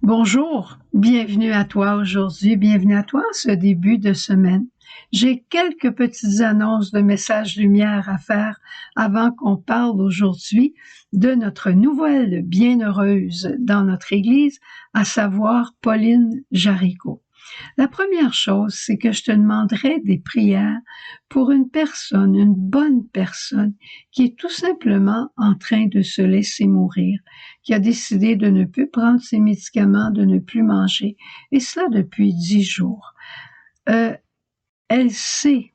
Bonjour, bienvenue à toi aujourd'hui, bienvenue à toi ce début de semaine. J'ai quelques petites annonces de messages lumière à faire avant qu'on parle aujourd'hui de notre nouvelle bienheureuse dans notre Église, à savoir Pauline Jaricot. La première chose, c'est que je te demanderai des prières pour une personne, une bonne personne, qui est tout simplement en train de se laisser mourir, qui a décidé de ne plus prendre ses médicaments, de ne plus manger, et cela depuis 10 jours. Elle sait.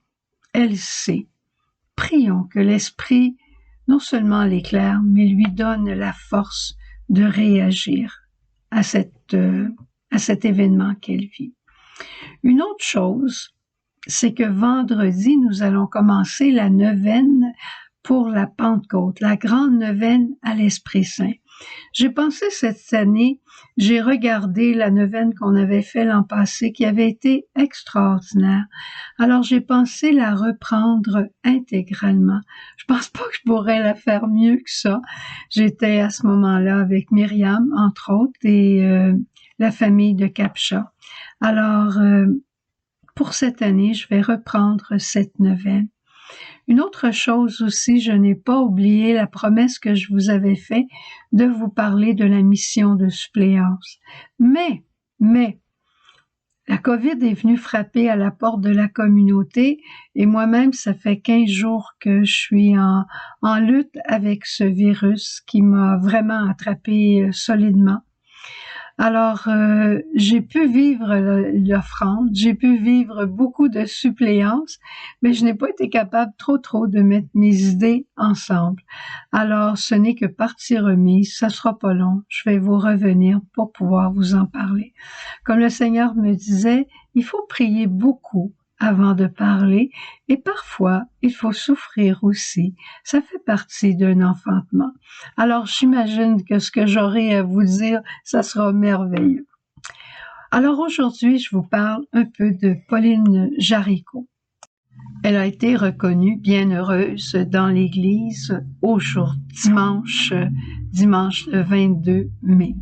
Prions que l'Esprit non seulement l'éclaire, mais lui donne la force de réagir à cet événement qu'elle vit. Une autre chose, c'est que vendredi, nous allons commencer la neuvaine pour la Pentecôte, la grande neuvaine à l'Esprit Saint. J'ai pensé cette année, j'ai regardé la neuvaine qu'on avait fait l'an passé, qui avait été extraordinaire. Alors j'ai pensé la reprendre intégralement. Je pense pas que je pourrais la faire mieux que ça. J'étais à ce moment-là avec Myriam, entre autres, et la famille de Capcha. Alors, pour cette année, je vais reprendre cette neuvaine. Une autre chose aussi, je n'ai pas oublié la promesse que je vous avais faite de vous parler de la mission de suppléance. Mais, la COVID est venue frapper à la porte de la communauté et moi-même, ça fait 15 jours que je suis en lutte avec ce virus qui m'a vraiment attrapé solidement. Alors, j'ai pu vivre l'offrande, j'ai pu vivre beaucoup de suppléances, mais je n'ai pas été capable trop de mettre mes idées ensemble. Alors, ce n'est que partie remise, ça sera pas long, je vais vous revenir pour pouvoir vous en parler. Comme le Seigneur me disait, il faut prier beaucoup avant de parler, et parfois, il faut souffrir aussi. Ça fait partie d'un enfantement. Alors, j'imagine que ce que j'aurai à vous dire, ça sera merveilleux. Alors, aujourd'hui, je vous parle un peu de Pauline Jaricot. Elle a été reconnue bienheureuse dans l'Église dimanche le 22 mai.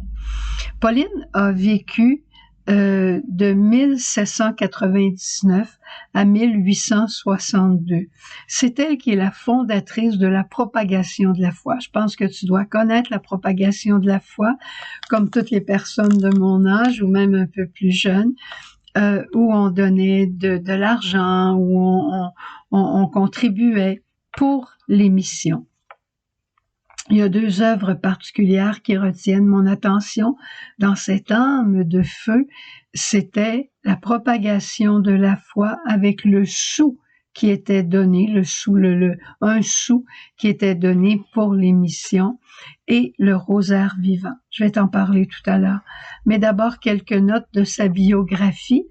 Pauline a vécu de 1799 à 1862. C'est elle qui est la fondatrice de la propagation de la foi. Je pense que tu dois connaître la propagation de la foi, comme toutes les personnes de mon âge ou même un peu plus jeunes, où on donnait de l'argent, où on contribuait pour les missions. Il y a 2 œuvres particulières qui retiennent mon attention dans cette âme de feu. C'était la propagation de la foi avec le sou qui était donné, un sou qui était donné pour les missions et le rosaire vivant. Je vais t'en parler tout à l'heure. Mais d'abord, quelques notes de sa biographie.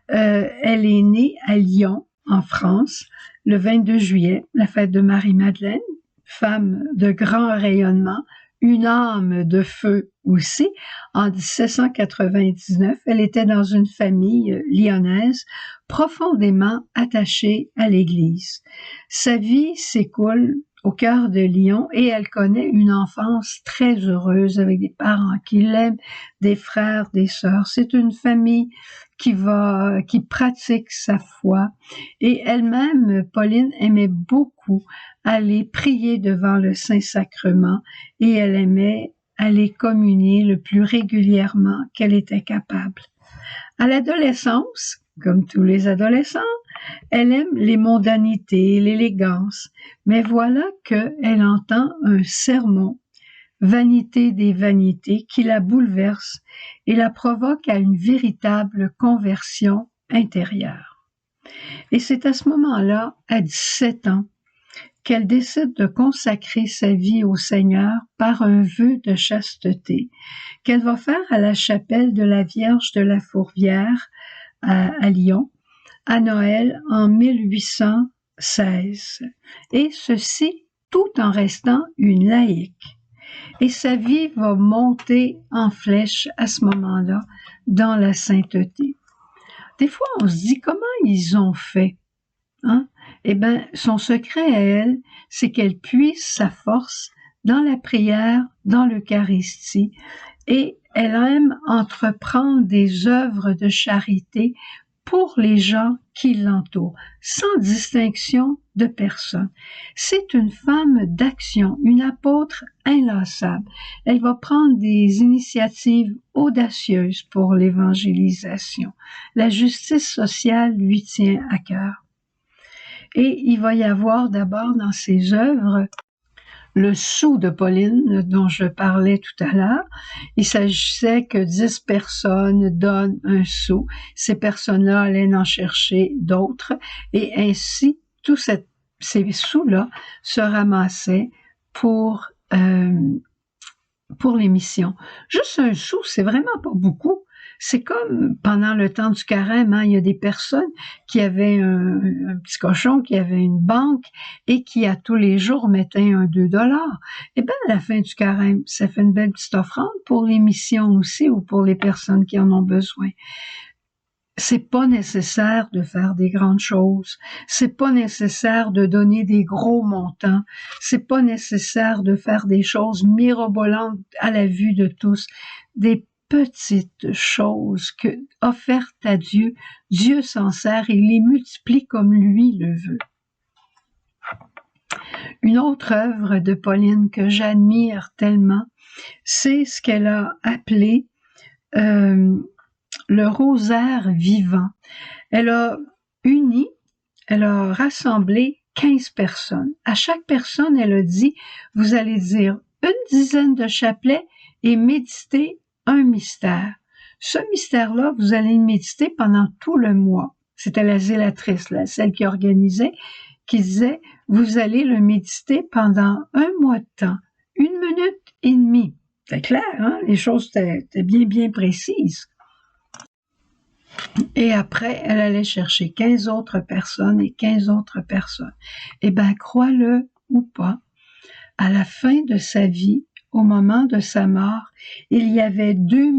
Elle est née à Lyon, en France, le 22 juillet, la fête de Marie-Madeleine. Femme de grand rayonnement, une âme de feu aussi. En 1799, elle était dans une famille lyonnaise profondément attachée à l'Église. Sa vie s'écoule au cœur de Lyon et elle connaît une enfance très heureuse avec des parents qui l'aiment, des frères, des sœurs. C'est une famille qui pratique sa foi. Et elle-même, Pauline, aimait beaucoup aller prier devant le Saint-Sacrement et elle aimait aller communier le plus régulièrement qu'elle était capable. À l'adolescence, comme tous les adolescents, elle aime les mondanités, l'élégance, mais voilà qu'elle entend un sermon, Vanité des vanités, qui la bouleverse et la provoque à une véritable conversion intérieure. Et c'est à ce moment-là, à 17 ans, qu'elle décide de consacrer sa vie au Seigneur par un vœu de chasteté qu'elle va faire à la chapelle de la Vierge de la Fourvière à Lyon, à Noël en 1816. Et ceci tout en restant une laïque. Et sa vie va monter en flèche à ce moment-là dans la sainteté. Des fois, on se dit comment ils ont fait, hein? Eh bien, son secret à elle, c'est qu'elle puise sa force dans la prière, dans l'Eucharistie, et elle aime entreprendre des œuvres de charité pour les gens qui l'entourent, sans distinction de personne. C'est une femme d'action, une apôtre inlassable. Elle va prendre des initiatives audacieuses pour l'évangélisation. La justice sociale lui tient à cœur. Et il va y avoir d'abord dans ses œuvres le sou de Pauline dont je parlais tout à l'heure. Il s'agissait que 10 personnes donnent un sou. Ces personnes-là allaient en chercher d'autres et ainsi tous ces sous-là se ramassaient pour les missions. Juste un sou, c'est vraiment pas beaucoup. C'est comme pendant le temps du carême, hein, il y a des personnes qui avaient un petit cochon, qui avait une banque et qui à tous les jours mettaient un 2 $. Et bien à la fin du carême, ça fait une belle petite offrande pour les missions aussi ou pour les personnes qui en ont besoin. C'est pas nécessaire de faire des grandes choses. C'est pas nécessaire de donner des gros montants. C'est pas nécessaire de faire des choses mirobolantes à la vue de tous. Des petites choses offertes à Dieu, Dieu s'en sert et les multiplie comme lui le veut. Une autre œuvre de Pauline que j'admire tellement, c'est ce qu'elle a appelé le rosaire vivant. Elle a rassemblé 15 personnes. À chaque personne, elle a dit, vous allez dire une dizaine de chapelets et méditer un mystère. Ce mystère-là, vous allez le méditer pendant tout le mois. C'était la zélatrice, là, celle qui organisait, qui disait, vous allez le méditer pendant un mois de temps, 1 minute et demie. C'est clair, hein? Les choses étaient bien précises. Et après, elle allait chercher 15 autres personnes et 15 autres personnes. Eh bien, crois-le ou pas, à la fin de sa vie, au moment de sa mort, il y avait 2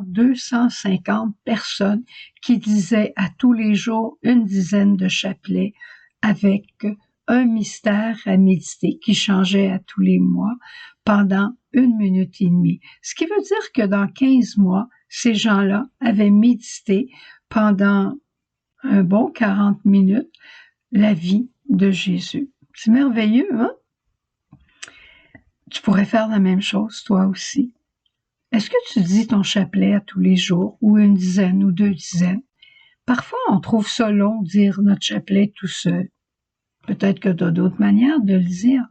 250 personnes qui disaient à tous les jours une dizaine de chapelets avec un mystère à méditer qui changeait à tous les mois pendant 1 minute et demie. Ce qui veut dire que dans 15 mois, ces gens-là avaient médité pendant un bon 40 minutes la vie de Jésus. C'est merveilleux, hein? Tu pourrais faire la même chose, toi aussi. Est-ce que tu dis ton chapelet à tous les jours, ou 1 dizaine ou 2 dizaines? Parfois, on trouve ça long, dire notre chapelet tout seul. Peut-être que tu as d'autres manières de le dire.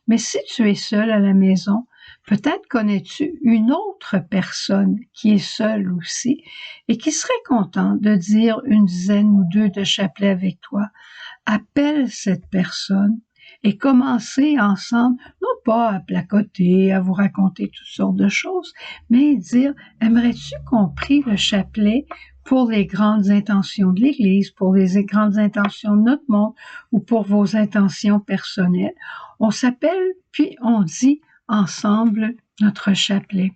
Mais si tu es seul à la maison, peut-être connais-tu une autre personne qui est seule aussi et qui serait contente de dire 1 dizaine ou 2 de chapelets avec toi. Appelle cette personne et commencez ensemble, non pas à placoter, à vous raconter toutes sortes de choses, mais dire, aimerais-tu qu'on prie le chapelet pour les grandes intentions de l'Église, pour les grandes intentions de notre monde ou pour vos intentions personnelles? On s'appelle, puis on dit ensemble notre chapelet.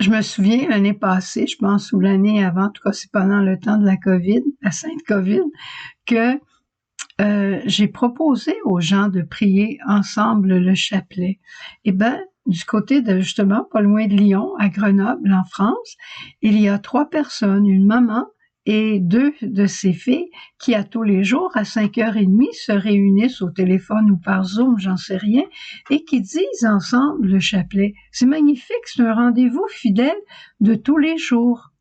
Je me souviens l'année passée, je pense, ou l'année avant, en tout cas c'est pendant le temps de la COVID, la Sainte COVID, que j'ai proposé aux gens de prier ensemble le chapelet. Eh bien, du côté de, justement, pas loin de Lyon, à Grenoble, en France, il y a 3 personnes, une maman et 2 de ses filles qui, à tous les jours, à 5h30, se réunissent au téléphone ou par Zoom, j'en sais rien, et qui disent ensemble le chapelet. C'est magnifique, c'est un rendez-vous fidèle de tous les jours.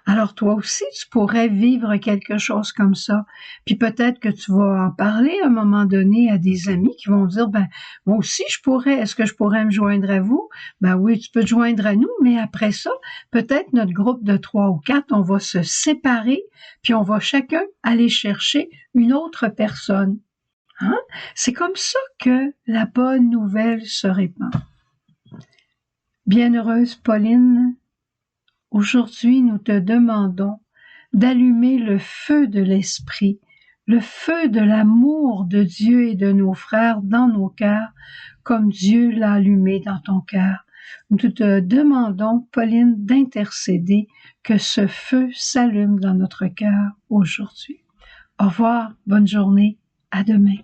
Alors toi aussi, tu pourrais vivre quelque chose comme ça. Puis peut-être que tu vas en parler à un moment donné à des amis qui vont dire, ben moi aussi est-ce que je pourrais me joindre à vous? Ben oui, tu peux te joindre à nous, mais après ça, peut-être notre groupe de 3 ou 4, on va se séparer, puis on va chacun aller chercher une autre personne. Hein? C'est comme ça que la bonne nouvelle se répand. Bienheureuse Pauline, aujourd'hui, nous te demandons d'allumer le feu de l'esprit, le feu de l'amour de Dieu et de nos frères dans nos cœurs, comme Dieu l'a allumé dans ton cœur. Nous te demandons, Pauline, d'intercéder que ce feu s'allume dans notre cœur aujourd'hui. Au revoir, bonne journée, à demain.